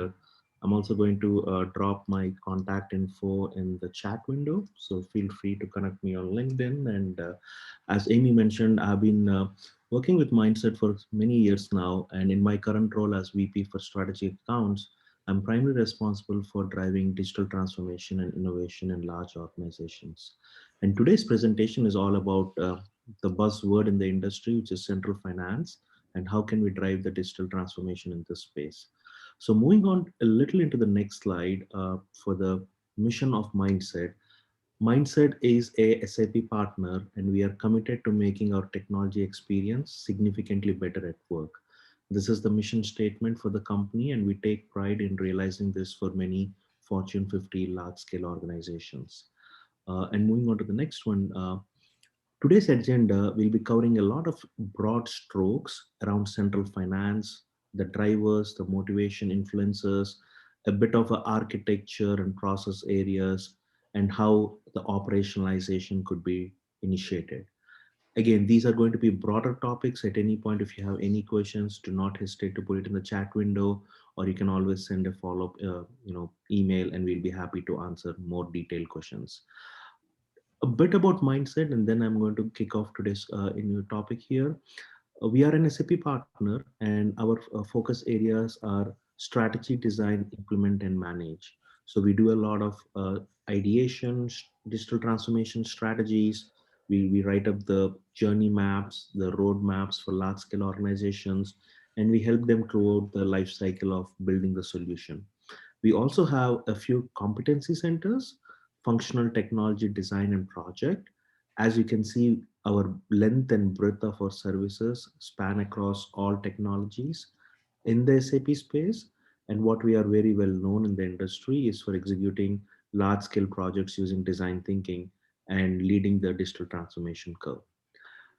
I'm also going to drop my contact info in the chat window. So feel free to connect me on LinkedIn. And as Amy mentioned, I've been working with Mindset for many years now. And in my current role as VP for Strategic Accounts, I'm primarily responsible for driving digital transformation and innovation in large organizations. And today's presentation is all about the buzzword in the industry, which is central finance, and how can we drive the digital transformation in this space. So moving on a little into the next slide for the mission of Mindset. Mindset is a SAP partner, and we are committed to making our technology experience significantly better at work. This is the mission statement for the company, and we take pride in realizing this for many Fortune 50 large scale organizations. And moving on to the next one, today's agenda will be covering a lot of broad strokes around central finance, the drivers, the motivation influencers, a bit of a architecture and process areas, and how the operationalization could be initiated. Again, these are going to be broader topics. At any point, if you have any questions, do not hesitate to put it in the chat window, or you can always send a follow-up, email, and we'll be happy to answer more detailed questions. A bit about Mindset, and then I'm going to kick off today's new topic here. We are an SAP partner, and our focus areas are strategy, design, implement, and manage. So we do a lot of ideation, digital transformation strategies. We write up the journey maps, the road maps for large scale organizations, and we help them throughout the life cycle of building the solution. We also have a few competency centers, functional technology design and project. As you can see, our length and breadth of our services span across all technologies in the SAP space. And what we are very well known in the industry is for executing large scale projects using design thinking and leading the digital transformation curve.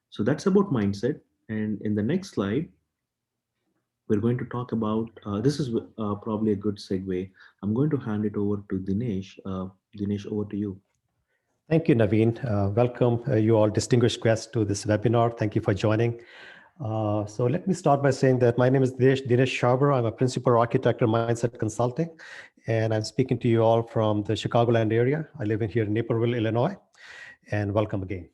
So that's about Mindset. And in the next slide, we're going to talk about this is probably a good segue. I'm going to hand it over to Dinesh. Dinesh, over to you. Thank you, Naveen. Welcome, you all distinguished guests to this webinar. Thank you for joining. So let me start by saying that my name is Dinesh Sharber. I'm a principal architect at Mindset Consulting, and I'm speaking to you all from the Chicagoland area. I live in here in Naperville, Illinois, and welcome again.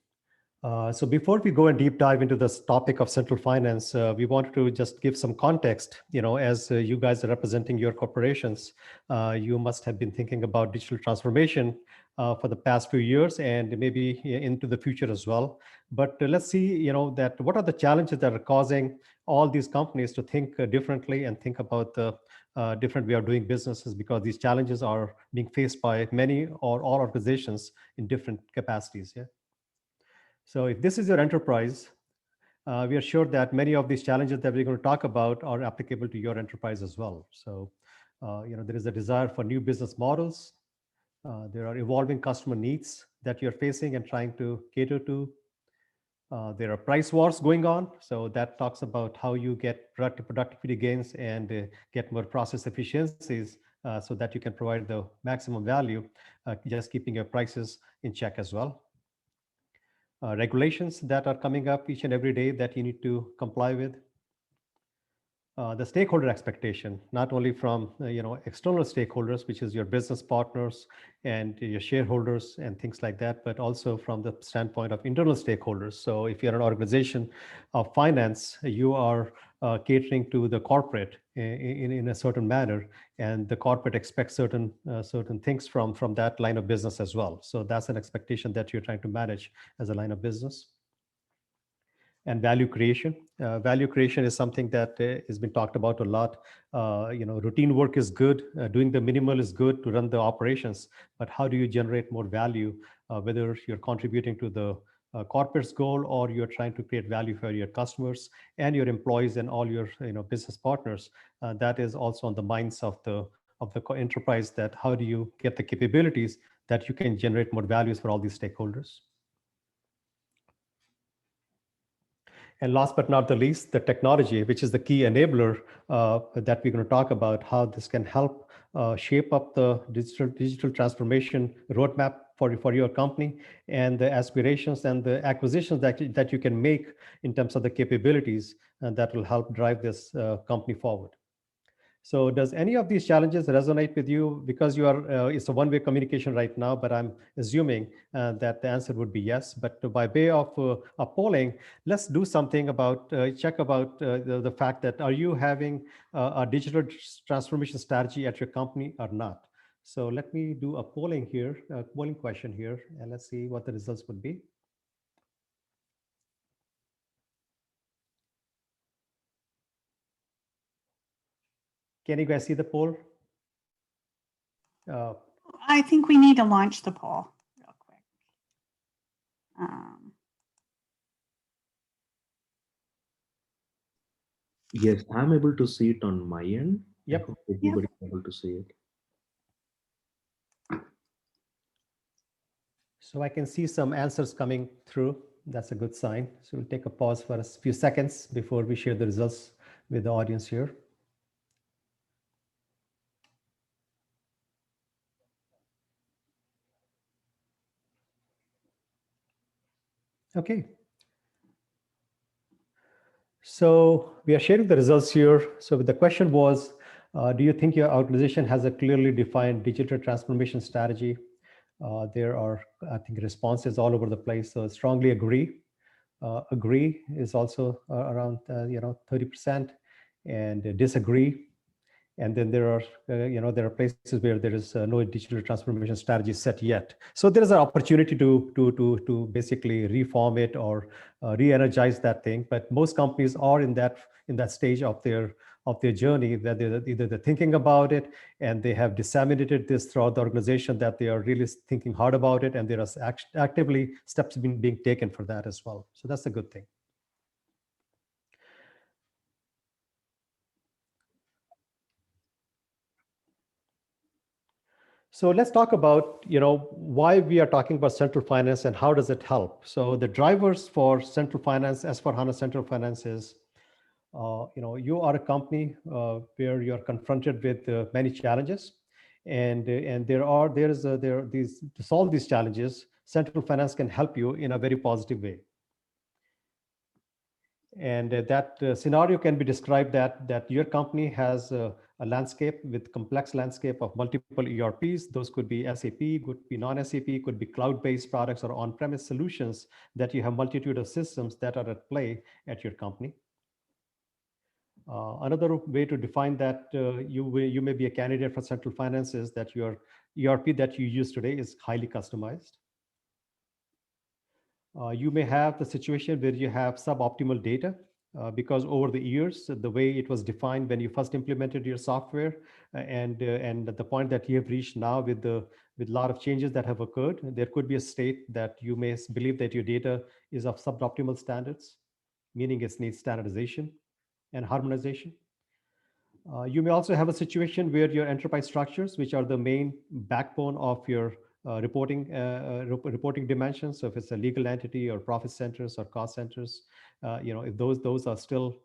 So before we go and deep dive into this topic of central finance, we wanted to just give some context. As you guys are representing your corporations, you must have been thinking about digital transformation for the past few years and maybe into the future as well. But let's see, that what are the challenges that are causing all these companies to think differently and think about the different way of doing businesses, because these challenges are being faced by many or all organizations in different capacities. Yeah. So if this is your enterprise, we are sure that many of these challenges that we're going to talk about are applicable to your enterprise as well. So, there is a desire for new business models. There are evolving customer needs that you're facing and trying to cater to. There are price wars going on. So that talks about how you get productivity gains and get more process efficiencies so that you can provide the maximum value, just keeping your prices in check as well. Regulations that are coming up each and every day that you need to comply with. The stakeholder expectation, not only from external stakeholders, which is your business partners and your shareholders and things like that, but also from the standpoint of internal stakeholders. So if you're an organization of finance, you are catering to the corporate in a certain manner, and the corporate expects certain things from that line of business as well. So that's an expectation that you're trying to manage as a line of business. And value creation. Value creation is something that has been talked about a lot. Routine work is good. Doing the minimal is good to run the operations. But how do you generate more value, whether you're contributing to the corporate's goal or you're trying to create value for your customers and your employees and all your business partners? That is also on the minds of the enterprise, that how do you get the capabilities that you can generate more values for all these stakeholders? And last but not the least, the technology, which is the key enabler that we're going to talk about, how this can help shape up the digital transformation roadmap for your company, and the aspirations and the acquisitions that you can make in terms of the capabilities that will help drive this company forward. So does any of these challenges resonate with you? Because you are, it's a one-way communication right now, but I'm assuming that the answer would be yes. But by way of a polling, let's do something about, check about the fact that are you having a digital transformation strategy at your company or not? So let me do a polling here, a polling question here, and let's see what the results would be. Can you guys see the poll? I think we need to launch the poll real quick. Yes, I'm able to see it on my end. Yep. I hope everybody is able to see it. So I can see some answers coming through. That's a good sign. So we'll take a pause for a few seconds before we share the results with the audience here. Okay. So we are sharing the results here. So the question was, do you think your organization has a clearly defined digital transformation strategy? There are, I think, responses all over the place. So strongly agree. Agree is also around 30%, and disagree. And then there are there are places where there is no digital transformation strategy set yet. So there is an opportunity to basically reform it or re-energize that thing. But most companies are in that stage of their journey that either they're thinking about it and they have disseminated this throughout the organization, that they are really thinking hard about it, and there are actively steps being taken for that as well. So that's a good thing. So let's talk about, why we are talking about central finance and how does it help. So the drivers for central finance, S/4HANA Central Finance is, you are a company where you're confronted with many challenges, and there are these to solve these challenges. Central finance can help you in a very positive way. And that scenario can be described that your company has a landscape with complex landscape of multiple ERPs. Those could be SAP, could be non-SAP, could be cloud-based products or on-premise solutions, that you have multitude of systems that are at play at your company. Another way to define that you may be a candidate for central finance is that your ERP that you use today is highly customized. You may have the situation where you have suboptimal data because over the years, the way it was defined when you first implemented your software, and at the point that you have reached now with a lot of changes that have occurred, there could be a state that you may believe that your data is of suboptimal standards, meaning it needs standardization and harmonization. You may also have a situation where your enterprise structures, which are the main backbone of your reporting dimensions. So if it's a legal entity or profit centers or cost centers, if those are still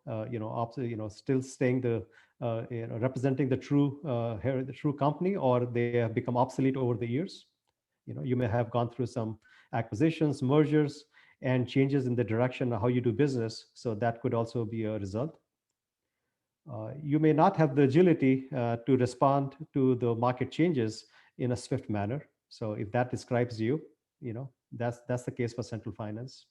still staying representing the true company, or they have become obsolete over the years. You may have gone through some acquisitions, mergers, and changes in the direction of how you do business. So that could also be a result. You may not have the agility to respond to the market changes in a swift manner. So if that describes you, that's the case for central finance.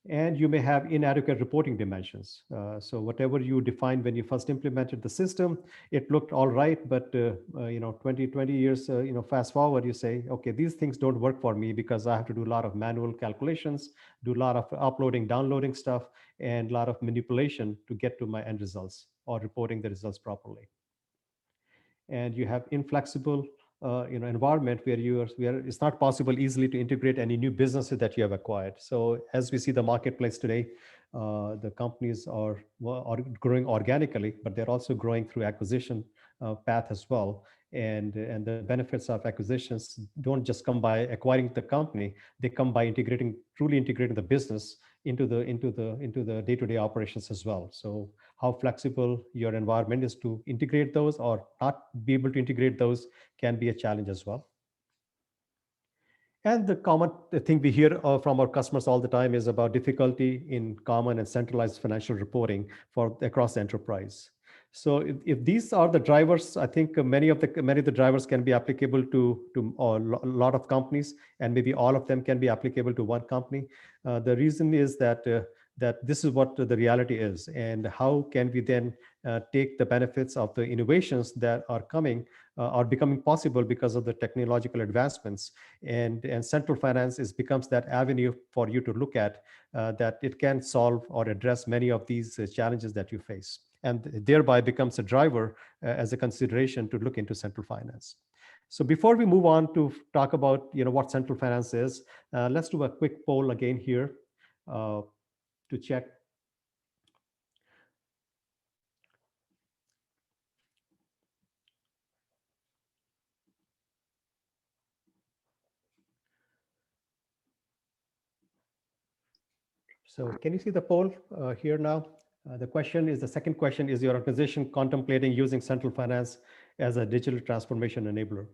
And you may have inadequate reporting dimensions. So whatever you defined when you first implemented the system, it looked all right, but 20 years, fast forward, you say, okay, these things don't work for me because I have to do a lot of manual calculations, do a lot of uploading, downloading stuff, and a lot of manipulation to get to my end results or reporting the results properly. And you have inflexible environment where it's not possible easily to integrate any new businesses that you have acquired. So as we see the marketplace today, the companies are growing organically, but they're also growing through acquisition path as well. And the benefits of acquisitions don't just come by acquiring the company; they come by truly integrating the business into the day-to-day operations as well. So how flexible your environment is to integrate those or not be able to integrate those can be a challenge as well. And the common thing we hear from our customers all the time is about difficulty in common and centralized financial reporting for across the enterprise. So if these are the drivers, I think many of the drivers can be applicable to a lot of companies, and maybe all of them can be applicable to one company. The reason is that this is what the reality is, and how can we then take the benefits of the innovations that are coming are becoming possible because of the technological advancements, and central finance becomes that avenue for you to look at, that it can solve or address many of these challenges that you face, and thereby becomes a driver as a consideration to look into central finance. So before we move on to talk about what central finance is, let's do a quick poll again here uh, to check. So can you see the poll here now? The second question is your organization contemplating using central finance as a digital transformation enabler?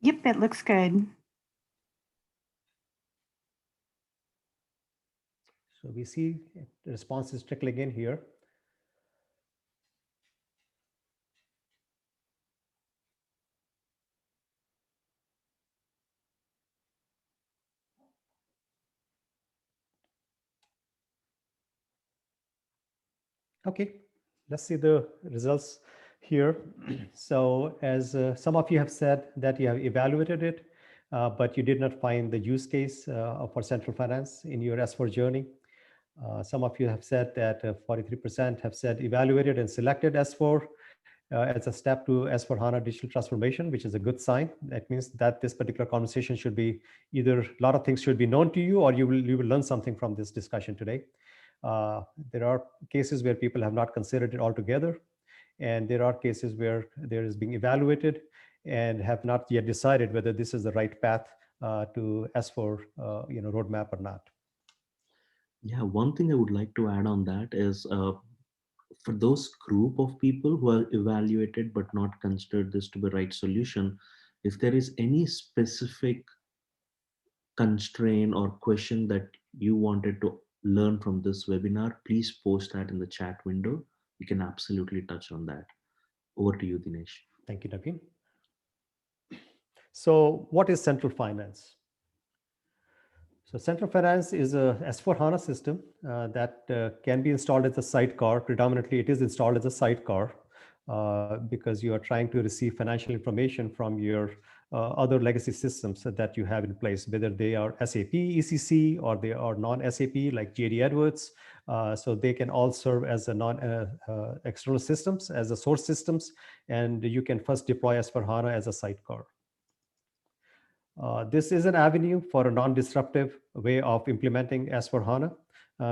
Yep, it looks good. So we see the response is trickling in here. Okay, let's see the results here. So as some of you have said that you have evaluated it, but you did not find the use case for central finance in your S4 journey. Some of you have said that 43% have said evaluated and selected S4 as a step to S4HANA digital transformation, which is a good sign. That means that this particular conversation should be either a lot of things should be known to you, or you will learn something from this discussion today. There are cases where people have not considered it altogether, and there are cases where there is being evaluated and have not yet decided whether this is the right path to S4 roadmap or not. Yeah, one thing I would like to add on that is for those group of people who are evaluated but not considered this to be right solution, if there is any specific constraint or question that you wanted to learn from this webinar, please post that in the chat window. We can absolutely touch on that. Over to you, Dinesh. Thank you, Naveen. So what is central finance? So central finance is a S4HANA system that can be installed as a sidecar. Predominantly, it is installed as a sidecar because you are trying to receive financial information from your other legacy systems that you have in place, whether they are SAP ECC or they are non-SAP like JD Edwards. So they can all serve as a external systems, as a source systems, and you can first deploy S4HANA as a sidecar. This is an avenue for a non-disruptive way of implementing S/4HANA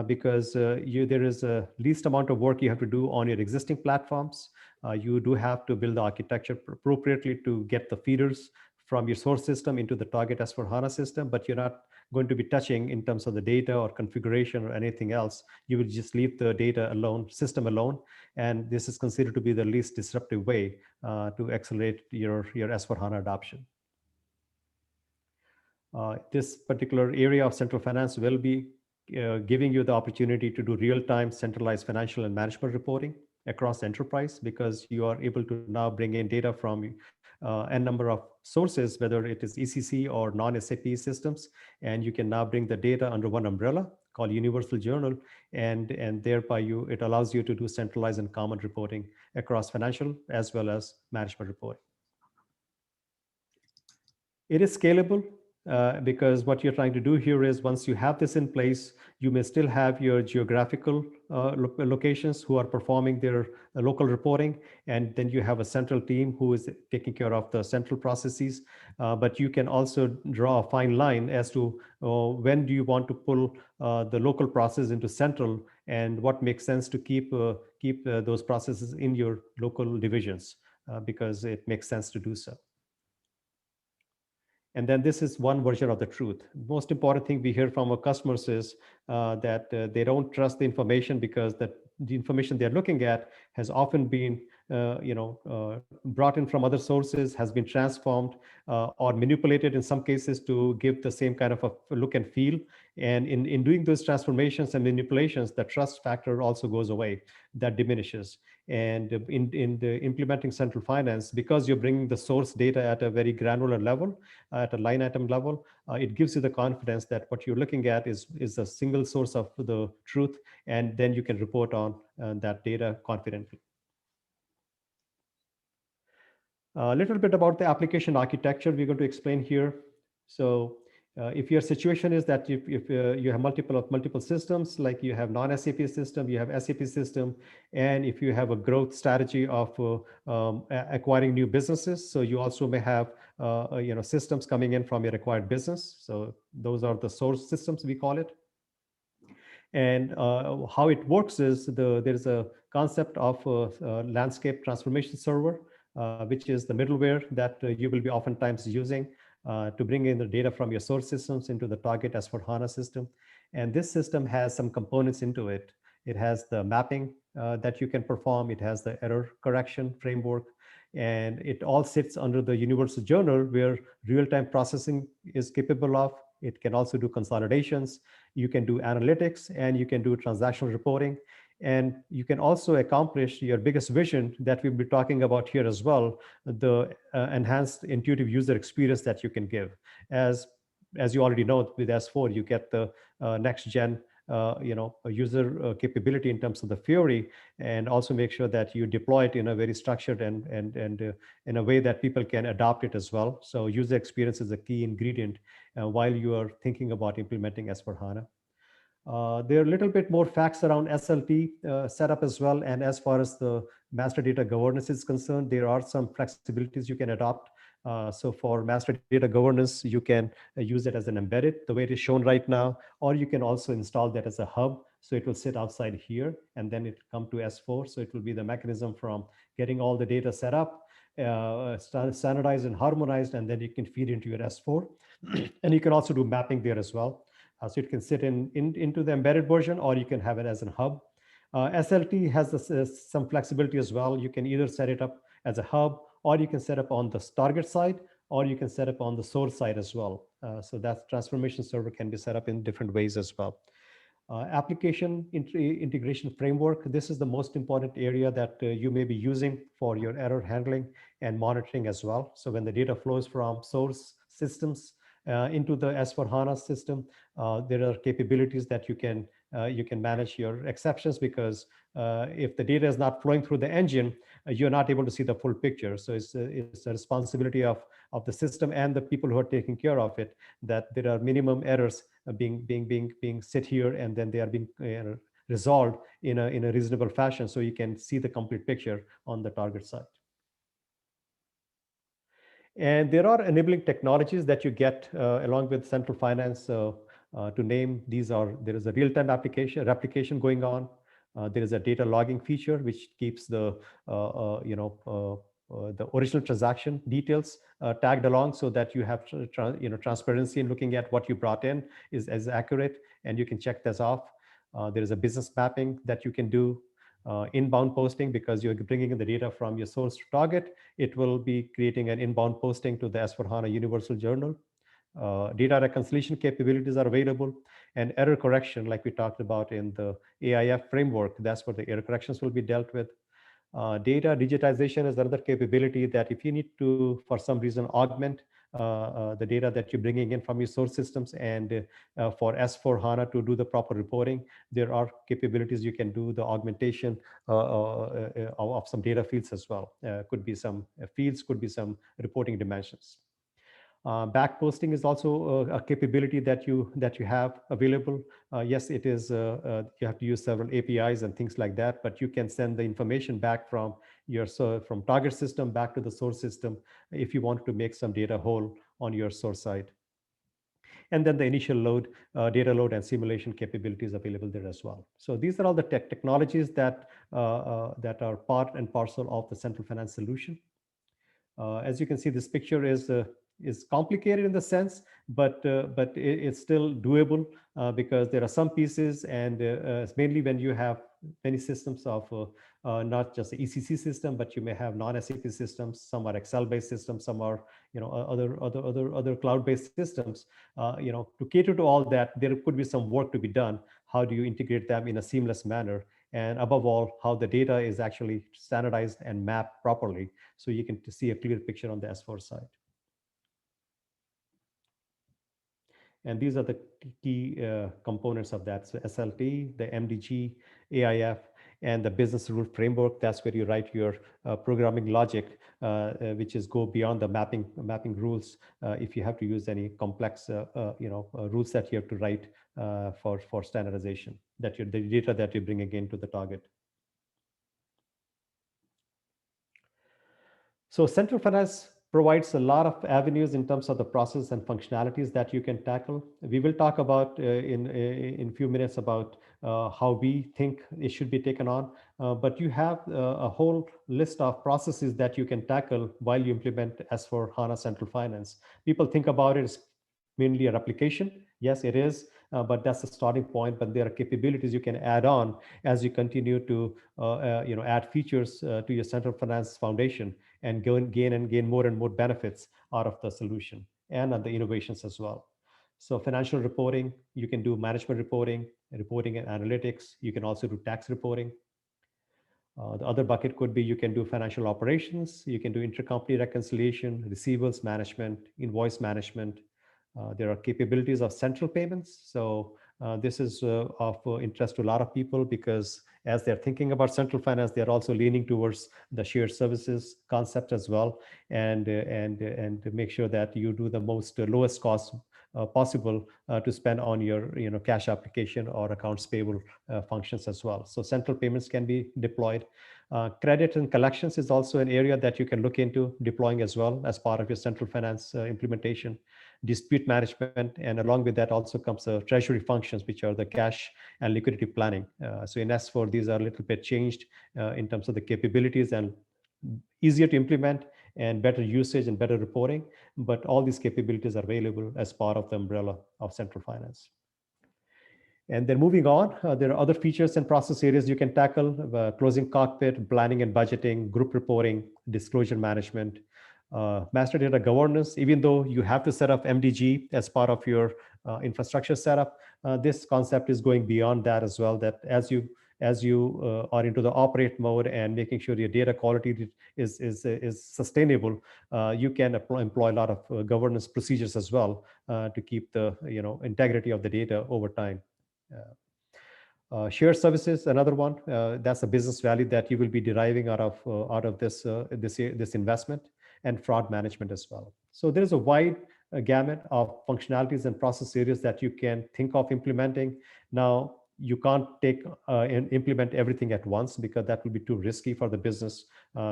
because there is a least amount of work you have to do on your existing platforms. You do have to build the architecture appropriately to get the feeders from your source system into the target S/4HANA system, but you're not going to be touching in terms of the data or configuration or anything else. You will just leave the data alone, system alone, and this is considered to be the least disruptive way to accelerate your S/4HANA adoption. This particular area of central finance will be giving you the opportunity to do real-time centralized financial and management reporting across enterprise, because you are able to now bring in data from n number of sources, whether it is ECC or non-SAP systems, and you can now bring the data under one umbrella called Universal Journal, and thereby it allows you to do centralized and common reporting across financial as well as management reporting. It is scalable because what you're trying to do here is, once you have this in place, you may still have your geographical locations who are performing their local reporting, and then you have a central team who is taking care of the central processes. But you can also draw a fine line as to when do you want to pull the local process into central, and what makes sense to keep those processes in your local divisions because it makes sense to do so. And then this is one version of the truth. Most important thing we hear from our customers is that they don't trust the information because the information they're looking at has often been brought in from other sources, has been transformed or manipulated in some cases to give the same kind of a look and feel. And in doing those transformations and manipulations, the trust factor also goes away, that diminishes. And in the implementing central finance, because you're bringing the source data at a very granular level, at a line item level, it gives you the confidence that what you're looking at is a single source of the truth, and then you can report on that data confidently. A little bit about the application architecture we're going to explain here. So if your situation is that if you have multiple systems, like you have non-SAP system, you have SAP system, and if you have a growth strategy of acquiring new businesses, so you also may have systems coming in from your acquired business. So those are the source systems, we call it. And how it works is there's a concept of a landscape transformation server, which is the middleware that you will be oftentimes using to bring in the data from your source systems into the target S/4HANA system. And this system has some components into it. It has the mapping that you can perform. It has the error correction framework. And it all sits under the Universal Journal, where real-time processing is capable of. It can also do consolidations. You can do analytics, and you can do transactional reporting. And you can also accomplish your biggest vision that we'll be talking about here as well, the enhanced intuitive user experience that you can give. As you already know, with S4, you get the next gen user capability in terms of the Fiori, and also make sure that you deploy it in a very structured and in a way that people can adopt it as well. So user experience is a key ingredient while you are thinking about implementing S/4HANA. There are a little bit more facts around SLT setup as well. And as far as the master data governance is concerned, there are some flexibilities you can adopt. So for master data governance, you can use it as an embedded, the way it is shown right now, or you can also install that as a hub. So it will sit outside here, and then it come to S4. So it will be the mechanism from getting all the data set up, standardized and harmonized, and then you can feed into your S4. And you can also do mapping there as well. So it can sit into the embedded version, or you can have it as a hub. SLT has some flexibility as well. You can either set it up as a hub, or you can set up on the target side, or you can set up on the source side as well. So that transformation server can be set up in different ways as well. Application integration framework. This is the most important area that you may be using for your error handling and monitoring as well. So when the data flows from source systems into the S/4HANA system, there are capabilities that you can manage your exceptions, because if the data is not flowing through the engine, you're not able to see the full picture. So it's a responsibility of the system and the people who are taking care of it, that there are minimum errors being set here, and then they are being resolved in a reasonable fashion, so you can see the complete picture on the target side. And there are enabling technologies that you get along with central finance. To name, there is a real-time replication going on. There is a data logging feature which keeps the original transaction details tagged along, so that you have transparency in looking at what you brought in is as accurate, and you can check this off. There is a business mapping that you can do. Inbound posting, because you're bringing in the data from your source to target, it will be creating an inbound posting to the S/4HANA Universal Journal. Data reconciliation capabilities are available, and error correction, like we talked about in the AIF framework, that's where the error corrections will be dealt with. Data digitization is another capability that if you need to, for some reason, augment the data that you're bringing in from your source systems, and for S/4HANA to do the proper reporting, there are capabilities you can do the augmentation of some data fields as well. Could be some fields, could be some reporting dimensions. Back posting is also a capability that you have available. Yes, it is. You have to use several APIs and things like that, but you can send the information back from from target system back to the source system if you want to make some data whole on your source side. And then the initial load, data load and simulation capabilities available there as well. So these are all the technologies that are part and parcel of the central finance solution. As you can see, this picture is complicated in the sense, but it's still doable because there are some pieces, and mainly when you have many systems of not just the ECC system, but you may have non-SAP systems. Some are Excel-based systems, some are other cloud-based systems. To cater to all that, there could be some work to be done. How do you integrate them in a seamless manner? And above all, how the data is actually standardized and mapped properly, so you can see a clear picture on the S4 side. And these are the key components of that. So SLT, the MDG, AIF, and the business rule framework. That's where you write your programming logic, which is go beyond the mapping rules. If you have to use any complex rules that you have to write for standardization, the data that you're bringing into the target. So central finance provides a lot of avenues in terms of the process and functionalities that you can tackle. We will talk about in a few minutes about how we think it should be taken on, but you have a whole list of processes that you can tackle while you implement S/4HANA Central Finance. People think about it as mainly a replication. Yes, it is, but that's the starting point. But there are capabilities you can add on as you continue to add features to your central finance foundation, and gain more and more benefits out of the solution and the innovations as well. So financial reporting, you can do management reporting and analytics. You can also do tax reporting. The other bucket could be you can do financial operations, you can do intercompany reconciliation, receivables management, invoice management. There are capabilities of central payments. So this is of interest to a lot of people, because as they're thinking about central finance, they're also leaning towards the shared services concept as well, and to make sure that you do the most lowest cost possible to spend on your cash application or accounts payable functions as well. So central payments can be deployed. Credit and collections is also an area that you can look into deploying as well as part of your central finance implementation. Dispute management, and along with that also comes the treasury functions, which are the cash and liquidity planning. So in S4, these are a little bit changed in terms of the capabilities, and easier to implement and better usage and better reporting. But all these capabilities are available as part of the umbrella of central finance. And then moving on, there are other features and process areas you can tackle: closing cockpit, planning and budgeting, group reporting, disclosure management, master data governance. Even though you have to set up MDG as part of your infrastructure setup, this concept is going beyond that as well, that as you are into the operate mode and making sure your data quality is sustainable, you can employ a lot of governance procedures as well to keep the integrity of the data over time. Shared services, another one. That's a business value that you will be deriving out of this investment, and fraud management as well. So there is a wide gamut of functionalities and process areas that you can think of implementing. Now, you can't take and implement everything at once, because that will be too risky for the business.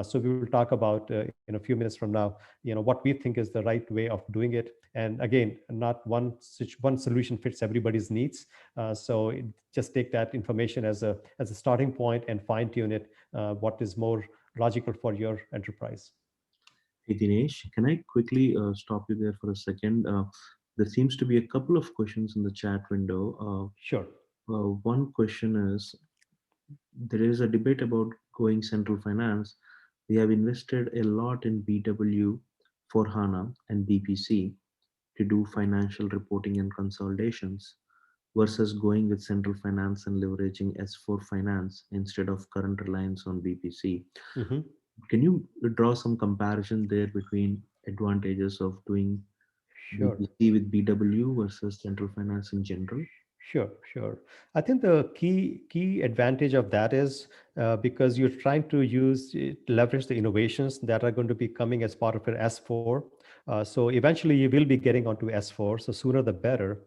So we will talk about in a few minutes from now, what we think is the right way of doing it. And again, not one solution fits everybody's needs. So just take that information as a starting point and fine tune it, what is more logical for your enterprise. Hey Dinesh, can I quickly stop you there for a second? There seems to be a couple of questions in the chat window. Sure. One question is, there is a debate about going central finance. We have invested a lot in BW for HANA and BPC to do financial reporting and consolidations, versus going with central finance and leveraging S4 finance instead of current reliance on BPC. Mm-hmm. Can you draw some comparison there between advantages of doing Sure. BPC with BW versus central finance in general? Sure. I think the key advantage of that is because you're trying to leverage the innovations that are going to be coming as part of your S4. So eventually you will be getting onto S4. So sooner the better.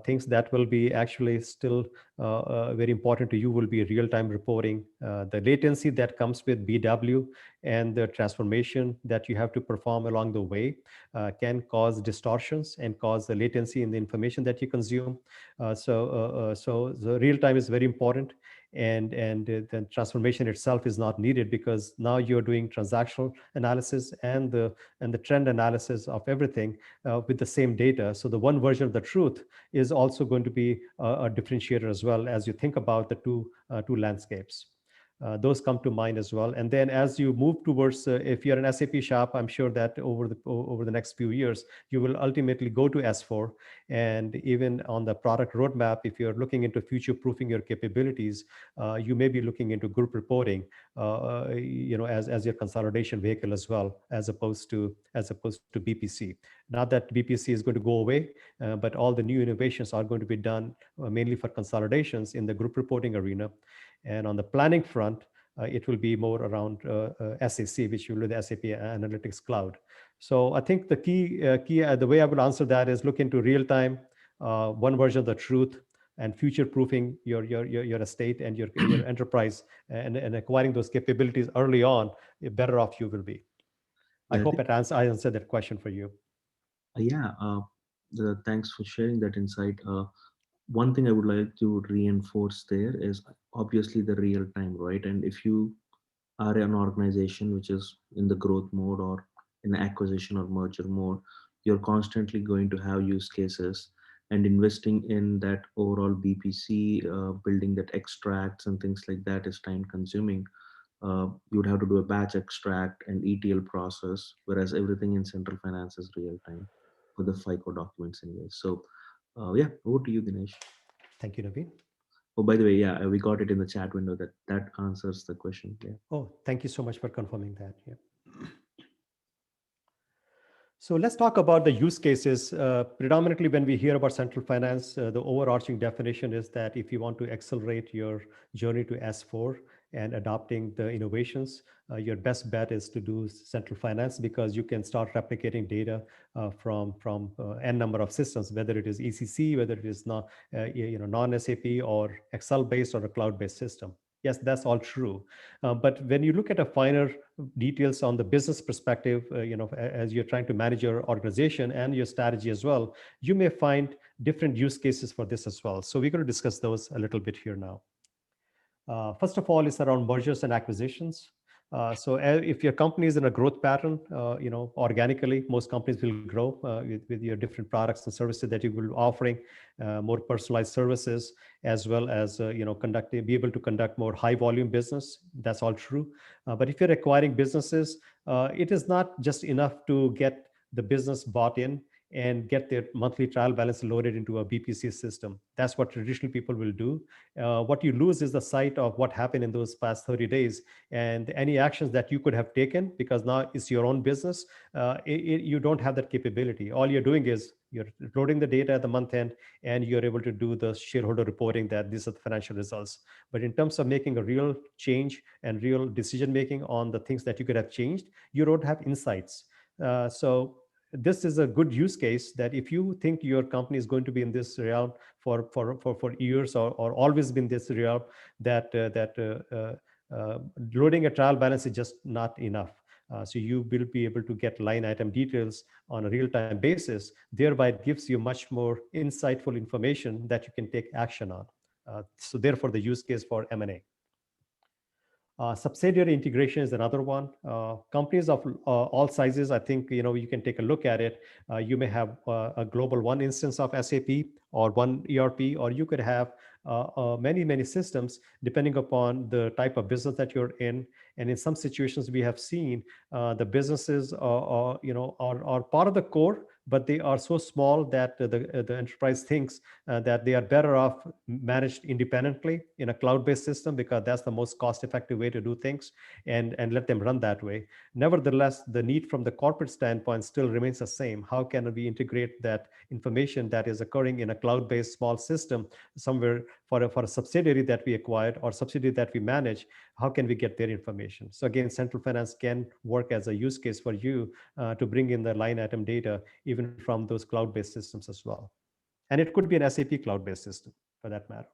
Things that will be actually still very important to you will be real-time reporting, the latency that comes with BW, and the transformation that you have to perform along the way can cause distortions and cause the latency in the information that you consume. So the real time is very important. and the transformation itself is not needed because now you're doing transactional analysis and the trend analysis of everything with the same data. So the one version of the truth is also going to be a differentiator as well as you think about the two landscapes. Those come to mind as well. And then as you move towards, if you're an SAP shop, I'm sure that over the next few years, you will ultimately go to S4. And even on the product roadmap, if you're looking into future-proofing your capabilities, you may be looking into group reporting, as your consolidation vehicle as well, as opposed to BPC. Not that BPC is going to go away, but all the new innovations are going to be done mainly for consolidations in the group reporting arena. And on the planning front, it will be more around SAC, which will be the SAP Analytics Cloud. So I think the key, the way I would answer that is look into real time, one version of the truth, and future-proofing your estate and your enterprise, and acquiring those capabilities early on, better off you will be. I Yeah, hope I answered that question for you. yeah. Thanks for sharing that insight. One thing I would like to reinforce there is obviously the real time, right? And if you are an organization which is in the growth mode or in acquisition or merger mode, you're constantly going to have use cases, and investing in that overall BPC, building that extracts and things like that is time consuming. You would have to do a batch extract and ETL process, whereas everything in central finance is real time for the FICO documents anyway. So yeah, over to you, Dinesh. Thank you, Naveen. Oh, by the way, yeah, we got it in the chat window that answers the question. Yeah. Oh, thank you so much for confirming that. Yeah. So let's talk about the use cases. Predominantly, when we hear about central finance, the overarching definition is that if you want to accelerate your journey to S4 and adopting the innovations, your best bet is to do central finance because you can start replicating data from n number of systems, whether it is ECC, whether it is not non-SAP or Excel based or a cloud-based system. Yes, that's all true. But when you look at a finer details on the business perspective, as you're trying to manage your organization and your strategy as well, you may find different use cases for this as well. So we're going to discuss those a little bit here now. First of all, it's around mergers and acquisitions. So if your company is in a growth pattern, organically, most companies will grow with your different products and services that you will be offering, more personalized services, as well as be able to conduct more high volume business. That's all true. But if you're acquiring businesses, it is not just enough to get the business bought in and get their monthly trial balance loaded into a BPC system. That's what traditional people will do. What you lose is the sight of what happened in those past 30 days and any actions that you could have taken, because now it's your own business. You don't have that capability. All you're doing is you're loading the data at the month end and you're able to do the shareholder reporting that these are the financial results. But in terms of making a real change and real decision making on the things that you could have changed, you don't have insights. So this is a good use case that if you think your company is going to be in this realm for years or always been this realm, that loading a trial balance is just not enough. So you will be able to get line item details on a real-time basis. Thereby, it gives you much more insightful information that you can take action on. So therefore, the use case for M&A. Subsidiary integration is another one. Companies of all sizes, I think you can take a look at it. You may have a global one instance of SAP or one ERP, or you could have many systems depending upon the type of business that you're in. And in some situations, we have seen the businesses are part of the core, but they are so small that the enterprise thinks that they are better off managed independently in a cloud-based system because that's the most cost-effective way to do things, and let them run that way. Nevertheless, the need from the corporate standpoint still remains the same. How can we integrate that information that is occurring in a cloud-based small system somewhere for a subsidiary that we acquired or subsidiary that we manage? How can we get their information? So again, central finance can work as a use case for you to bring in the line item data, even from those cloud-based systems as well. And it could be an SAP cloud-based system for that matter.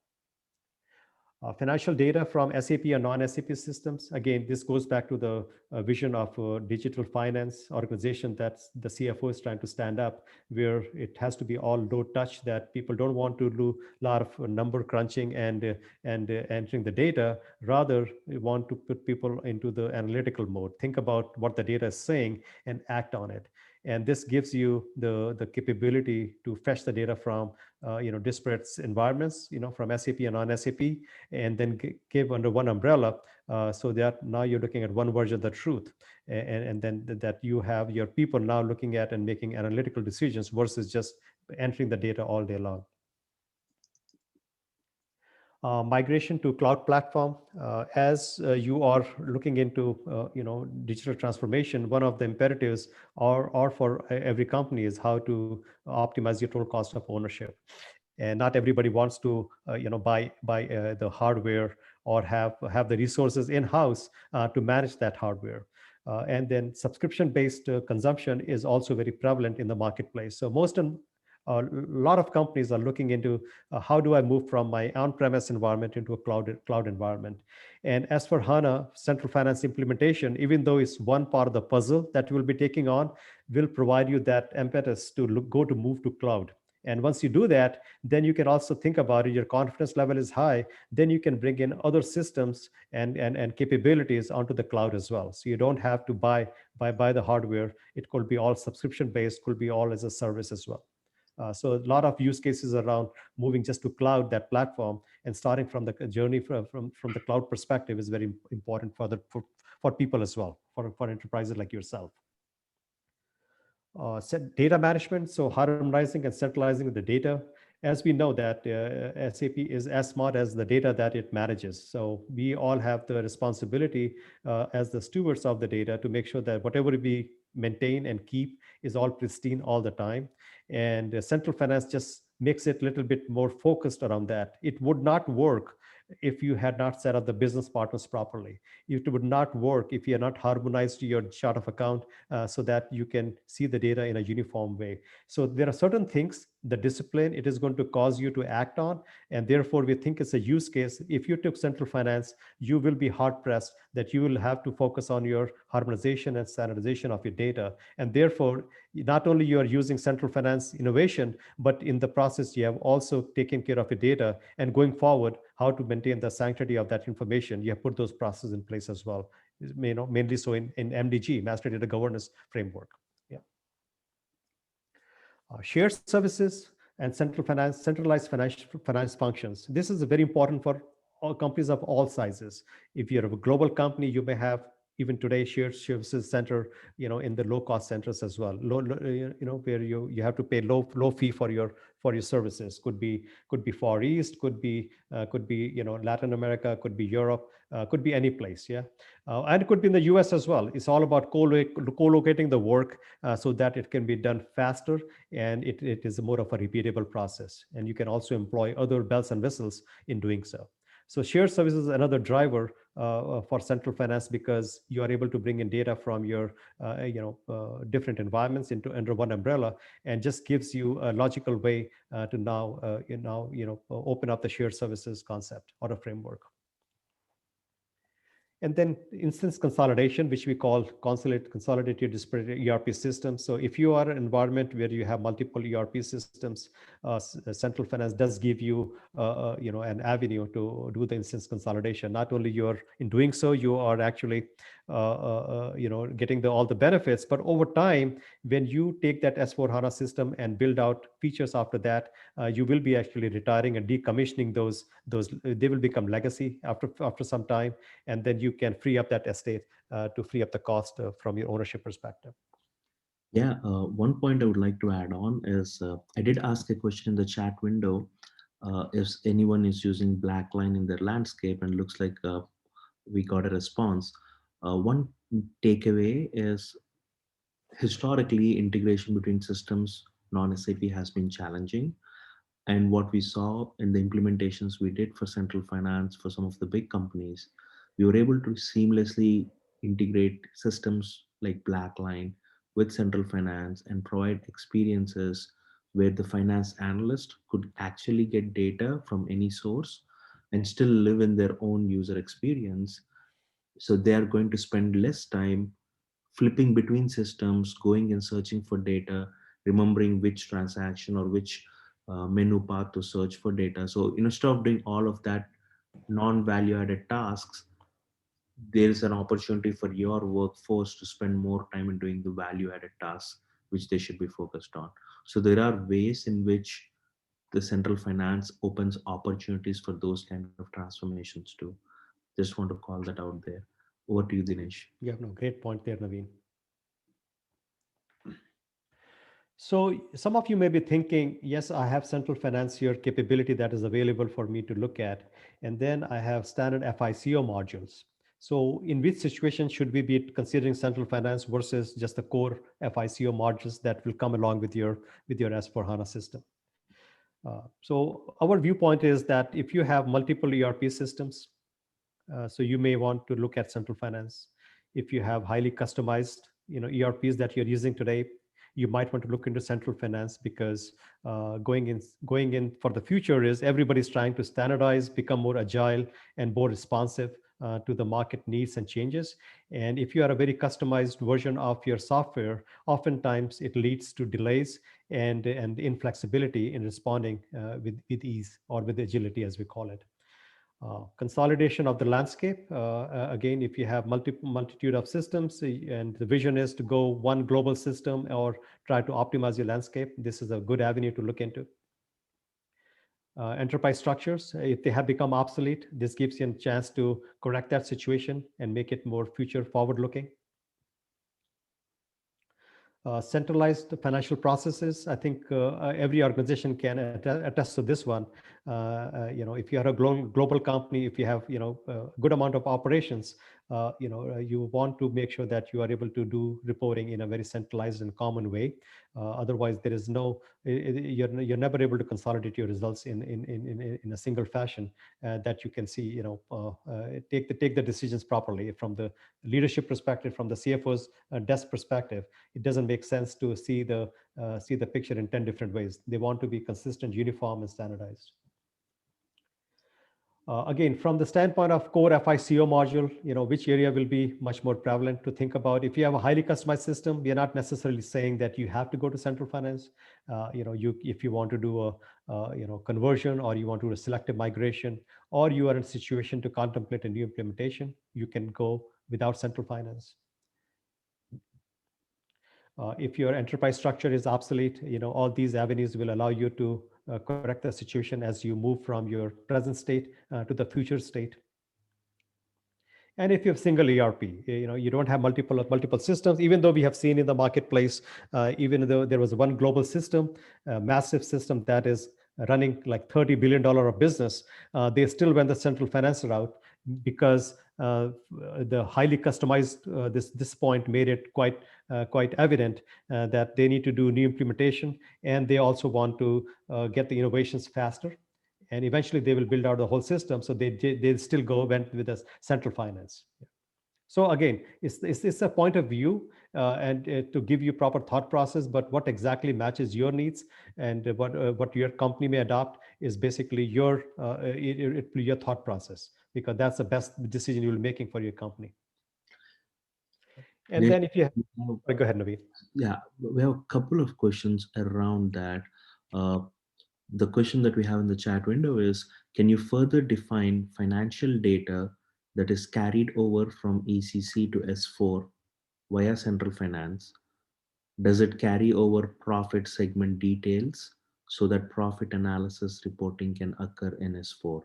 Financial data from SAP and non-SAP systems. Again, this goes back to the vision of digital finance organization that the CFO is trying to stand up, where it has to be all low touch, that people don't want to do a lot of number crunching and entering the data. Rather, we want to put people into the analytical mode, think about what the data is saying and act on it. And this gives you the capability to fetch the data from disparate environments, from SAP and non-SAP, and then give under one umbrella, so that now you're looking at one version of the truth, and then that you have your people now looking at and making analytical decisions versus just entering the data all day long. Migration to cloud platform. As you are looking into digital transformation, one of the imperatives are for every company is how to optimize your total cost of ownership. And not everybody wants to buy the hardware or have the resources in house to manage that hardware. And then subscription based consumption is also very prevalent in the marketplace. So a lot of companies are looking into how do I move from my on-premise environment into a cloud environment. And as for HANA, central finance implementation, even though it's one part of the puzzle that you will be taking on, will provide you that impetus to move to cloud. And once you do that, then you can also think about it, your confidence level is high, then you can bring in other systems and capabilities onto the cloud as well. So you don't have to buy the hardware. It could be all subscription based, could be all as a service as well. So a lot of use cases around moving just to cloud, that platform, and starting from the journey from the cloud perspective is very important for people as well, for enterprises like yourself. Data management, so harmonizing and centralizing the data. As we know that SAP is as smart as the data that it manages. So we all have the responsibility as the stewards of the data to make sure that whatever we maintain and keep is all pristine all the time. And central finance just makes it a little bit more focused around that. It would not work if you had not set up the business partners properly. It would not work if you had not harmonized your chart of account so that you can see the data in a uniform way. So there are certain things, the discipline, it is going to cause you to act on. And therefore, we think it's a use case. If you took central finance, you will be hard pressed that you will have to focus on your harmonization and standardization of your data. And therefore, not only you are using central finance innovation, but in the process, you have also taken care of your data, and going forward, how to maintain the sanctity of that information. You have put those processes in place as well, mainly so in MDG, Master Data Governance Framework. Yeah. Shared services and centralized finance functions. This is very important for all companies of all sizes. If you're a global company, you may have even today shared services center, in the low cost centers as well. Where you have to pay low fee for your services. Could be Far East, could be Latin America, could be Europe, could be any place. Yeah, and it could be in the US as well. It's all about co-locating the work so that it can be done faster, and it is more of a repeatable process. And you can also employ other bells and whistles in doing so. So shared services is another driver for central finance, because you are able to bring in data from your different environments under one umbrella, and just gives you a logical way to now open up the shared services concept or a framework. And then instance consolidation, which we call consolidated disparate ERP systems. So if you are an environment where you have multiple ERP systems, central finance does give you, an avenue to do the instance consolidation. Not only you're in doing so, you are actually, getting all the benefits. But over time, when you take that S/4HANA system and build out features after that, you will be actually retiring and decommissioning those. They will become legacy after some time, and then you can free up that estate to free up the cost from your ownership perspective. Yeah, one point I would like to add on is I did ask a question in the chat window if anyone is using Blackline in their landscape, and looks like we got a response. One takeaway is historically integration between systems non-SAP has been challenging. And what we saw in the implementations we did for central finance for some of the big companies, we were able to seamlessly integrate systems like Blackline with central finance and provide experiences where the finance analyst could actually get data from any source and still live in their own user experience. So they are going to spend less time flipping between systems, going and searching for data, remembering which transaction or which menu path to search for data. So instead of doing all of that non-value added tasks, there is an opportunity for your workforce to spend more time in doing the value added tasks which they should be focused on. So there are ways in which the central finance opens opportunities for those kind of transformations too. Just want to call that out there. Over to you, Dinesh. You have no great point there, Naveen. So some of you may be thinking, yes, I have central financier capability that is available for me to look at. And then I have standard FICO modules. So in which situation should we be considering central finance versus just the core FICO modules that will come along with your S/4HANA system? So our viewpoint is that if you have multiple ERP systems, so you may want to look at central finance. If you have highly customized, ERPs that you're using today, you might want to look into central finance, because going in for the future is everybody's trying to standardize, become more agile and more responsive to the market needs and changes. And if you are a very customized version of your software, oftentimes it leads to delays and inflexibility in responding with ease, or with agility, as we call it. Consolidation of the landscape. Again, if you have multitude of systems and the vision is to go one global system or try to optimize your landscape, this is a good avenue to look into. Enterprise structures, if they have become obsolete, this gives you a chance to correct that situation and make it more future forward looking. Centralized financial processes. I think every organization can attest to this one. If you are a global company, if you have a good amount of operations, you want to make sure that you are able to do reporting in a very centralized and common way. Otherwise, there is no you're never able to consolidate your results in a single fashion that you can see. Take the decisions properly from the leadership perspective, from the CFO's desk perspective. It doesn't make sense to see the picture in 10 different ways. They want to be consistent, uniform, and standardized. Again, from the standpoint of core FICO module, which area will be much more prevalent to think about. If you have a highly customized system, we are not necessarily saying that you have to go to central finance. If you want to do a conversion, or you want to do a selective migration, or you are in a situation to contemplate a new implementation, you can go without central finance. If your enterprise structure is obsolete, all these avenues will allow you to correct the situation as you move from your present state to the future state. And if you have single ERP, you don't have multiple systems, even though we have seen in the marketplace, even though there was one global system, a massive system that is running like $30 billion of business, they still went the central finance route, because the highly customized this point made it quite evident that they need to do new implementation, and they also want to get the innovations faster, and eventually they will build out the whole system. So they still went with a central finance. So again, it's a point of view and to give you proper thought process, but what exactly matches your needs and what your company may adopt is basically your thought process, because that's the best decision you'll be making for your company. And then if you go ahead, Naveen. Yeah, we have a couple of questions around that. The question that we have in the chat window is, can you further define financial data that is carried over from ECC to S4 via central finance? Does it carry over profit segment details so that profit analysis reporting can occur in S4?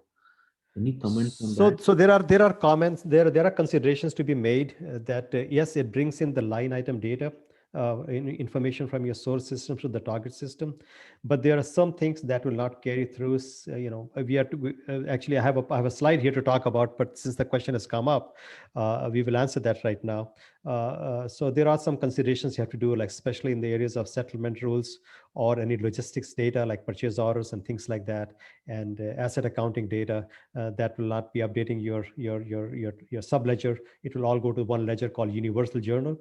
Any comments on that? So there are comments, there are considerations to be made that yes, it brings in the line item data, information from your source system to the target system, but there are some things that will not carry through. We have to actually I have a slide here to talk about, but since the question has come up, we will answer that right now. So there are some considerations you have to do, like especially in the areas of settlement rules or any logistics data like purchase orders and things like that, and asset accounting data that will not be updating your sub ledger. It will all go to one ledger called Universal Journal.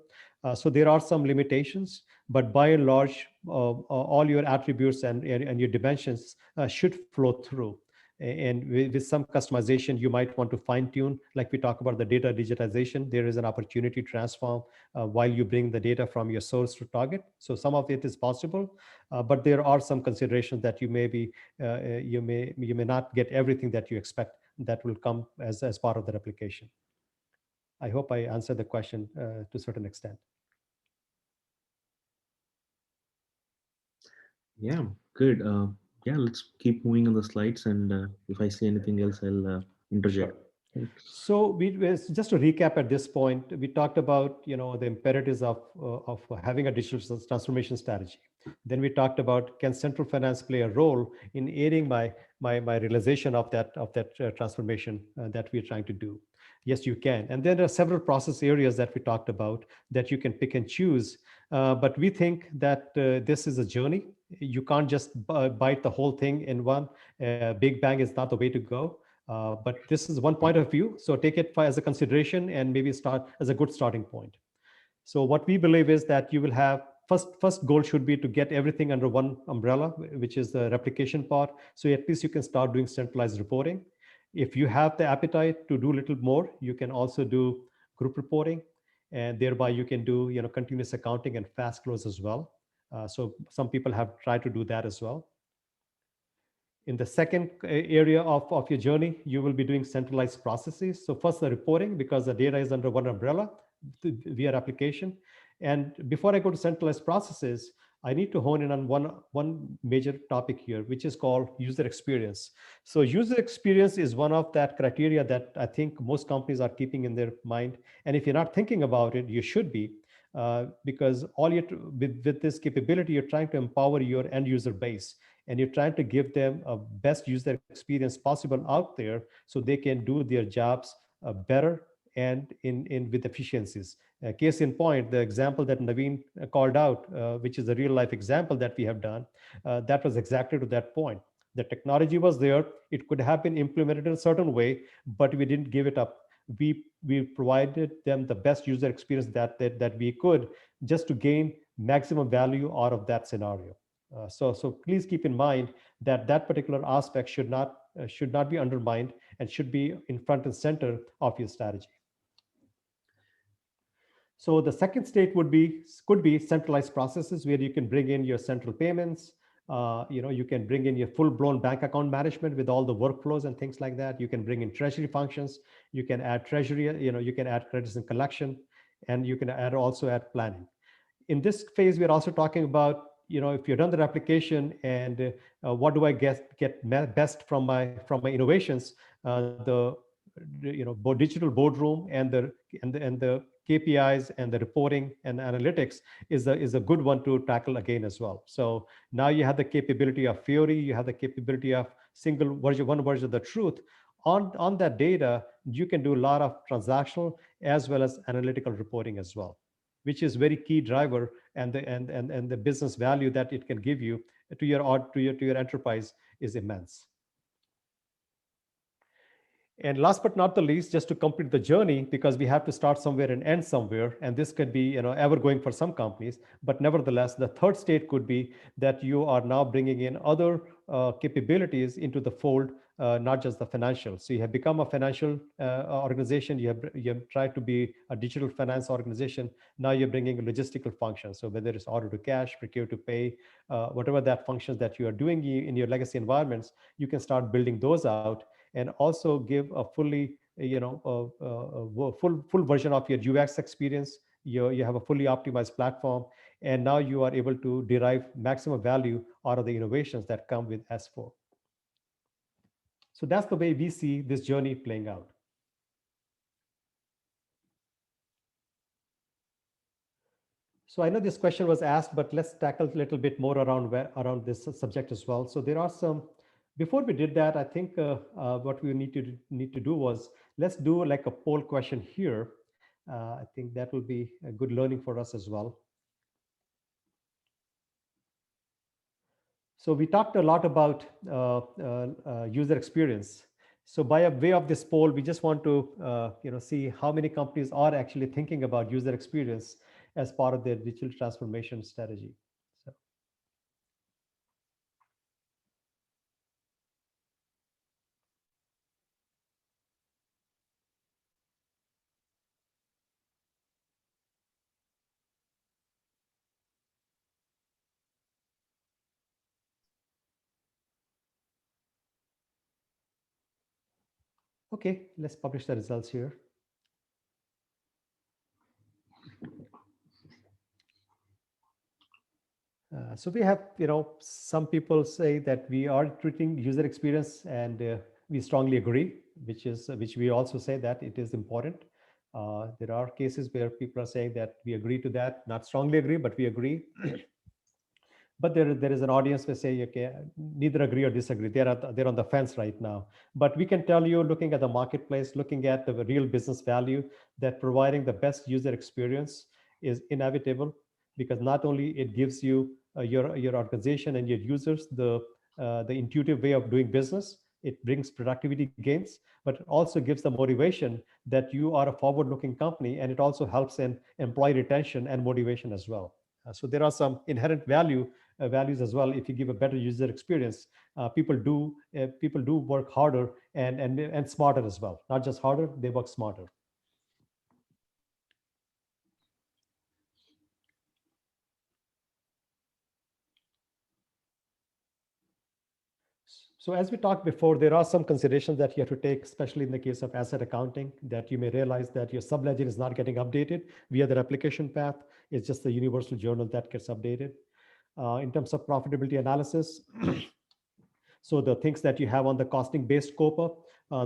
So there are some limitations, but by and large, all your attributes and your dimensions should flow through. And with some customization, you might want to fine tune, like we talk about the data digitization. There is an opportunity to transform while you bring the data from your source to target. So some of it is possible, but there are some considerations that you may not get everything that you expect that will come as part of the replication. I hope I answered the question to a certain extent. Yeah, good. Yeah, let's keep moving on the slides, and if I see anything else, I'll interject. Right. So just to recap at this point, we talked about the imperatives of having a digital transformation strategy. Then we talked about, can central finance play a role in aiding my realization of that transformation that we're trying to do? Yes, you can. And then there are several process areas that we talked about that you can pick and choose. But we think that this is a journey. You can't just bite the whole thing in one. Big bang is not the way to go. But this is one point of view. So take it as a consideration and maybe start as a good starting point. So what we believe is that you will have first goal should be to get everything under one umbrella, which is the replication part. So at least you can start doing centralized reporting. If you have the appetite to do a little more, you can also do group reporting, and thereby you can do continuous accounting and fast close as well. So some people have tried to do that as well. In the second area of your journey, you will be doing centralized processes. So first the reporting, because the data is under one umbrella via application. And before I go to centralized processes, I need to hone in on one major topic here, which is called user experience. So user experience is one of that criteria that I think most companies are keeping in their mind. And if you're not thinking about it, you should be, because with this capability, you're trying to empower your end user base, and you're trying to give them a best user experience possible out there so they can do their jobs better and in with efficiencies. Case in point, the example that Naveen called out, which is a real life example that we have done, that was exactly to that point. The technology was there. It could have been implemented in a certain way, but we didn't give it up. We provided them the best user experience that we could, just to gain maximum value out of that scenario. So please keep in mind that that particular aspect should not be undermined and should be in front and center of your strategy. So the second state could be centralized processes where you can bring in your central payments. You can bring in your full-blown bank account management with all the workflows and things like that. You can bring in treasury functions. You can add treasury. You can add credits and collection, and you can also add planning. In this phase, we're also talking about, if you run the application and what do I get best from my innovations, the digital boardroom and the KPIs and the reporting and analytics is a good one to tackle again as well. So now you have the capability of Fiori, you have the capability of one version of the truth. On that data, you can do a lot of transactional as well as analytical reporting as well, which is very key driver, and the business value that it can give you to your enterprise is immense. And last but not the least, just to complete the journey, because we have to start somewhere and end somewhere, and this could be ever going for some companies, but nevertheless, the third state could be that you are now bringing in other capabilities into the fold, not just the financial. So you have become a financial organization. You have tried to be a digital finance organization. Now you're bringing logistical functions. So whether it's order to cash, procure to pay, whatever that functions that you are doing in your legacy environments, you can start building those out, and also give a fully, full version of your UX experience. You have a fully optimized platform, and now you are able to derive maximum value out of the innovations that come with S4. So that's the way we see this journey playing out. So I know this question was asked, but let's tackle a little bit more around this subject as well. So there are some. Before we did that, I think what we need to do was, let's do like a poll question here. I think that will be a good learning for us as well. So we talked a lot about user experience. So by way of this poll, we just want to see how many companies are actually thinking about user experience as part of their digital transformation strategy. Okay, let's publish the results here. So we have, some people say that we are treating user experience, and we strongly agree, which we also say that it is important. There are cases where people are saying that we agree to that, not strongly agree, but we agree. But there is an audience who say, okay, neither agree or disagree. They're on the fence right now. But we can tell you, looking at the marketplace, looking at the real business value, that providing the best user experience is inevitable, because not only it gives you your organization and your users the intuitive way of doing business, it brings productivity gains, but it also gives the motivation that you are a forward-looking company, and it also helps in employee retention and motivation as well. So there are some inherent values as well. If you give a better user experience, people do work harder and smarter as well. Not just harder, they work smarter. So as we talked before, there are some considerations that you have to take, especially in the case of asset accounting, that you may realize that your subledger is not getting updated via the replication path. It's just the universal journal that gets updated. In terms of profitability analysis, so the things that you have on the costing based COPA,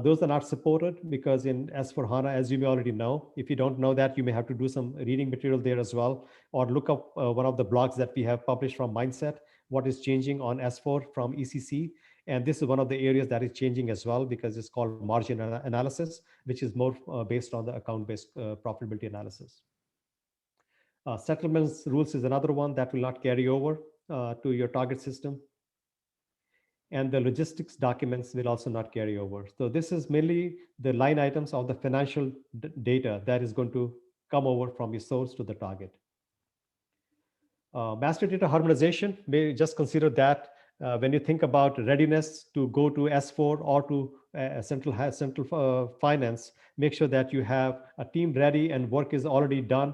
those are not supported, because in S4HANA, as you may already know, if you don't know that, you may have to do some reading material there as well, or look up one of the blogs that we have published from Mindset, what is changing on S4 from ECC. And this is one of the areas that is changing as well, because it's called margin analysis, which is more based on the account-based profitability analysis. Settlements rules is another one that will not carry over to your target system. And the logistics documents will also not carry over. So this is mainly the line items of the financial data that is going to come over from your source to the target. Master data harmonization, may just consider that when you think about readiness to go to S4 or to central finance, make sure that you have a team ready and work is already done,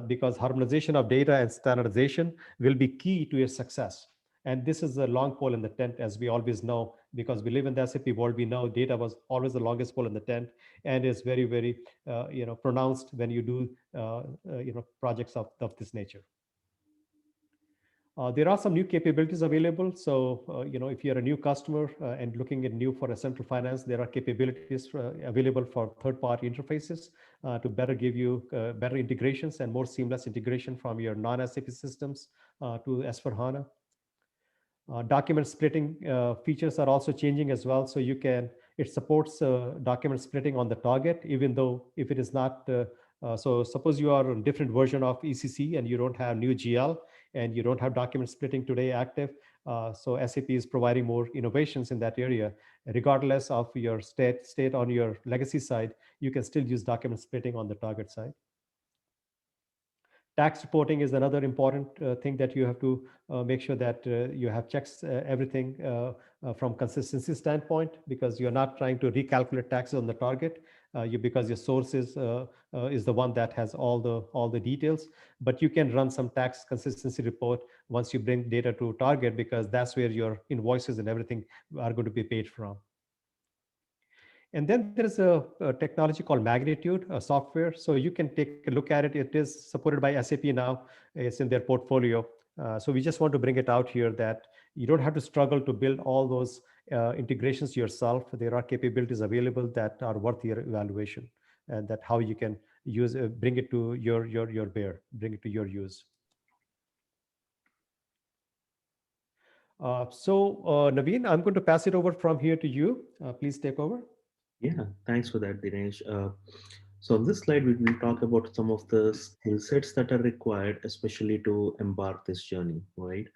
because harmonization of data and standardization will be key to your success. And this is a long pole in the tent, as we always know, because we live in the SAP world. We know data was always the longest pole in the tent, and is very, very, pronounced when you do, projects of this nature. There are some new capabilities available. So, if you're a new customer and looking at new for a central finance, there are capabilities available for third-party interfaces to better give you better integrations and more seamless integration from your non-SAP systems to S4HANA. Document splitting features are also changing as well. So it supports document splitting on the target, even though if it is not, so suppose you are on a different version of ECC and you don't have new GL and you don't have document splitting today active. So SAP is providing more innovations in that area. Regardless of your state on your legacy side, you can still use document splitting on the target side. Tax reporting is another important thing that you have to make sure that you have checks everything from consistency standpoint, because you're not trying to recalculate taxes on the target, because your source is the one that has all the details. But you can run some tax consistency report once you bring data to target, because that's where your invoices and everything are going to be paid from. And then there is a technology called Magnitude, a software. So you can take a look at it. It is supported by SAP now. It's in their portfolio. So we just want to bring it out here that you don't have to struggle to build all those integrations yourself. There are capabilities available that are worth your evaluation, and that how you can use bring it to your bear, bring it to your use. Naveen, I'm going to pass it over from here to you. Please take over. Yeah, thanks for that, Dinesh. So on this slide, we will talk about some of the skill sets that are required, especially to embark this journey, right?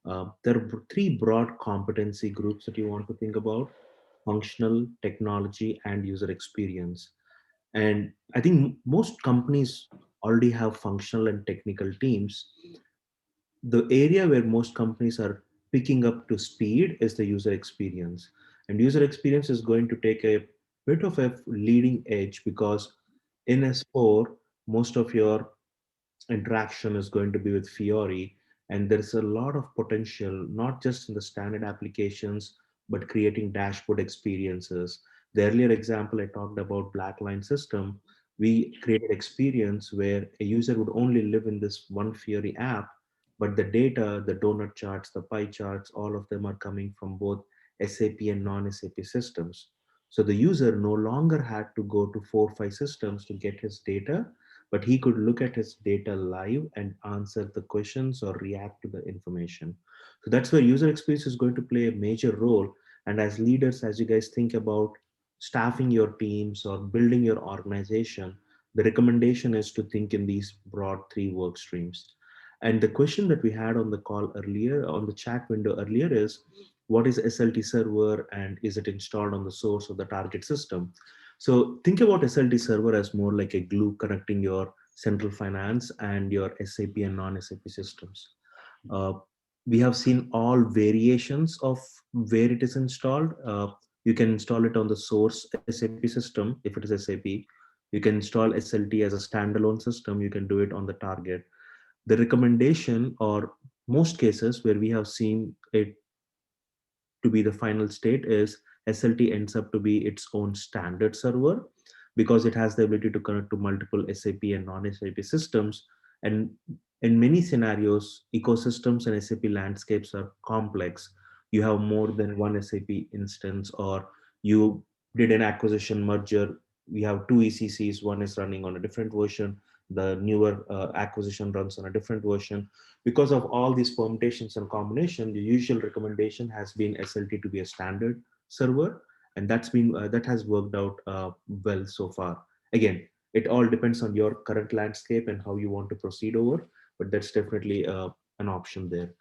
There are three broad competency groups that you want to think about: functional, technology, and user experience. And I think most companies already have functional and technical teams. The area where most companies are picking up to speed is the user experience. And user experience is going to take a bit of a leading edge, because in S4, most of your interaction is going to be with Fiori. And there's a lot of potential, not just in the standard applications, but creating dashboard experiences, The earlier example I talked about black line system, we created experience where a user would only live in this one Fiori app, but the data, the donut charts, the pie charts, all of them are coming from both SAP and non-SAP systems. So the user no longer had to go to 4 or 5 systems to get his data, but he could look at his data live and answer the questions or react to the information. So that's where user experience is going to play a major role. And as leaders, as you guys think about staffing your teams or building your organization, the recommendation is to think in these broad 3 work streams. And the question that we had on the call earlier, on the chat window earlier, is what is SLT server and is it installed on the source of the target system? So think about SLT server as more like a glue connecting your central finance and your SAP and non-SAP systems. Uh, we have seen all variations of where it is installed. You can install it on the source SAP system if it is SAP. You can install SLT as a standalone system. You can do it on the target. The recommendation, or most cases where we have seen it to be the final state, is SLT ends up to be its own standard server because it has the ability to connect to multiple SAP and non-SAP systems. And in many scenarios, ecosystems and SAP landscapes are complex. You have more than one SAP instance, or you did an acquisition merger. We have 2 ECCs, one is running on a different version. The newer acquisition runs on a different version. Because of all these permutations and combination, the usual recommendation has been SLT to be a standard server, and that has worked out well so far. Again, it all depends on your current landscape and how you want to proceed over, but that's definitely an option there.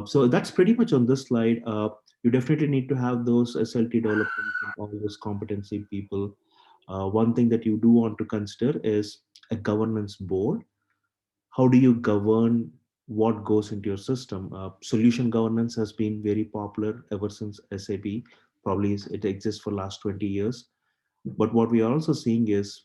So that's pretty much on this slide. You definitely need to have those SLT developers and all those competency people. One thing that you do want to consider is a governance board. How do you govern what goes into your system? Solution governance has been very popular ever since SAP. Probably it exists for last 20 years. But what we are also seeing is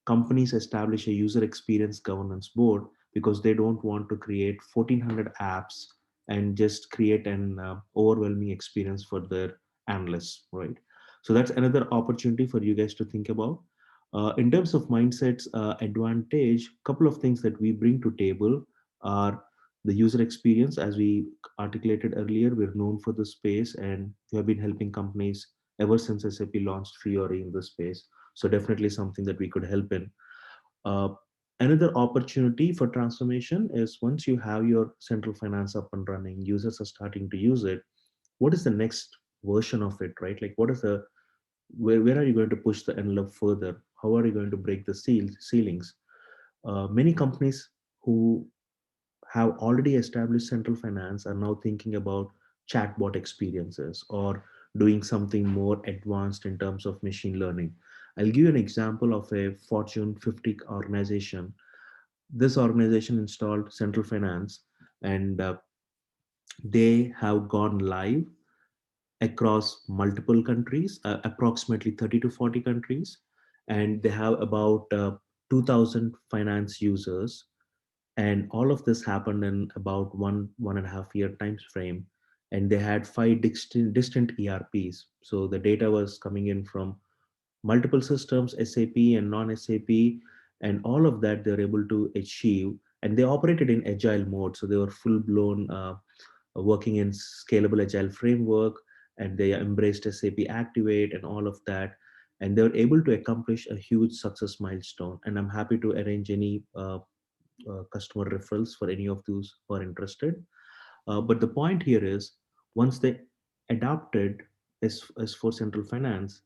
companies establish a user experience governance board because they don't want to create 1400 apps and just create an overwhelming experience for their analysts, right? So that's another opportunity for you guys to think about. In terms of mindsets advantage, couple of things that we bring to table are the user experience. As we articulated earlier, we're known for the space and we have been helping companies ever since SAP launched Fiori in this space. So definitely something that we could help in. Uh, Another opportunity for transformation is once you have your central finance up and running, users are starting to use it. What is the next version of it, right? Like, what is the where are you going to push the envelope further? How are you going to break the ceilings? Many companies who have already established central finance are now thinking about chatbot experiences or doing something more advanced in terms of machine learning. I'll give you an example of a Fortune 50 organization. This organization installed central finance, and they have gone live across multiple countries, approximately 30 to 40 countries, and they have about 2,000 finance users, and all of this happened in about 1.5 year time frame, and they had 5 distinct ERPs. So the data was coming in from multiple systems, SAP and non-SAP, and all of that they're able to achieve. And they operated in agile mode, so they were full blown working in scalable agile framework, and they embraced SAP Activate and all of that, and they were able to accomplish a huge success milestone. And I'm happy to arrange any customer referrals for any of those who are interested. But the point here is once they adopted S4 Central Finance,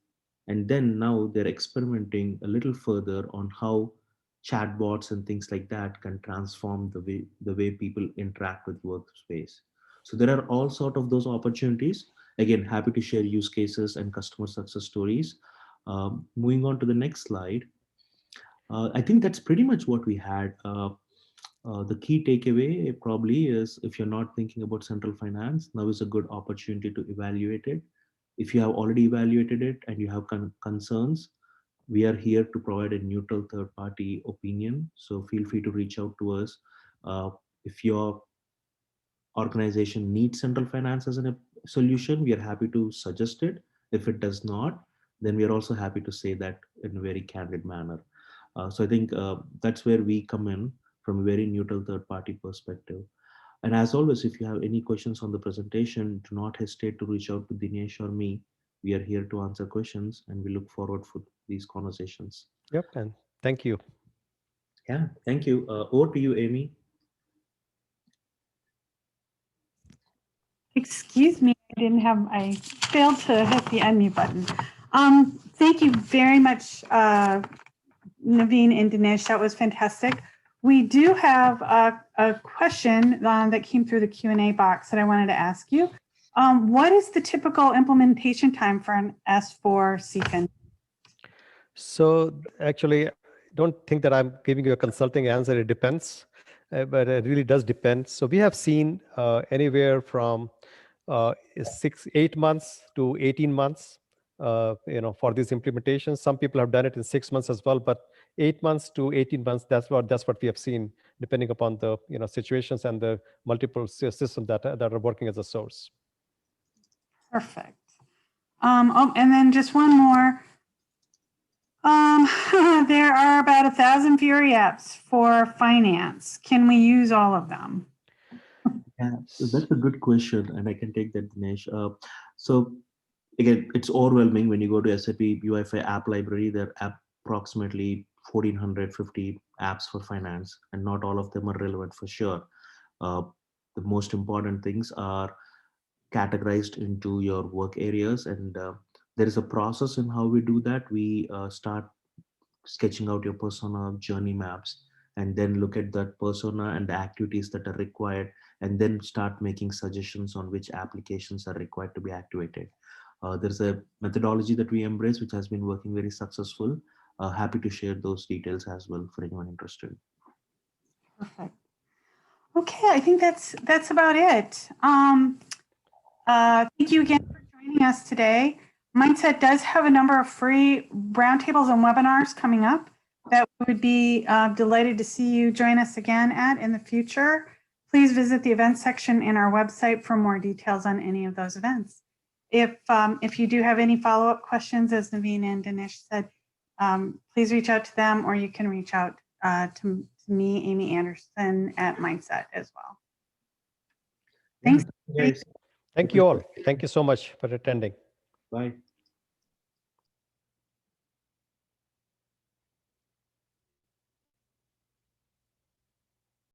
and then now they're experimenting a little further on how chatbots and things like that can transform the way people interact with workspace. So there are all sort of those opportunities. Again, happy to share use cases and customer success stories. Moving on to the next slide. I think that's pretty much what we had. The key takeaway probably is if you're not thinking about central finance, now is a good opportunity to evaluate it. If you have already evaluated it and you have concerns, we are here to provide a neutral third party opinion. So feel free to reach out to us. If your organization needs central finance as a solution, we are happy to suggest it. If it does not, then we are also happy to say that in a very candid manner. So I think that's where we come in from a very neutral third party perspective. And as always, if you have any questions on the presentation, do not hesitate to reach out to Dinesh or me. We are here to answer questions and we look forward for these conversations. Yep, and thank you. Yeah, thank you. Over to you, Amy. Excuse me, I failed to hit the unmute button. Thank you very much, Naveen and Dinesh. That was fantastic. We do have a question that came through the Q&A box that I wanted to ask you. What is the typical implementation time for an S4 CFIN? So actually, I don't think that I'm giving you a consulting answer. It depends, but it really does depend. So we have seen anywhere from 8 months to 18 months, for these implementations. Some people have done it in 6 months as well, but 8 months to 18 months, that's what we have seen, depending upon the situations and the multiple systems that are working as a source. Perfect. And then just one more. There are about 1,000 Fury apps for finance. Can we use all of them? Yeah, so that's a good question, and I can take that, Dinesh. So again, it's overwhelming when you go to SAP UI5 app library. There are approximately 1,450 apps for finance, and not all of them are relevant for sure. The most important things are categorized into your work areas, and there is a process in how we do that. We start sketching out your persona journey maps, and then look at that persona and the activities that are required, and then start making suggestions on which applications are required to be activated. There's a methodology that we embrace which has been working very successful. Happy to share those details as well for anyone interested. Perfect. Okay, I think that's about it. Thank you again for joining us today. Mindset does have a number of free roundtables and webinars coming up that we would be delighted to see you join us again at in the future. Please visit the events section in our website for more details on any of those events. If you do have any follow-up questions, as Naveen and Dinesh said, please reach out to them, or you can reach out to me, Amy Anderson, at Mindset as well. Thanks. Yes. Thank you all. Thank you so much for attending. Bye.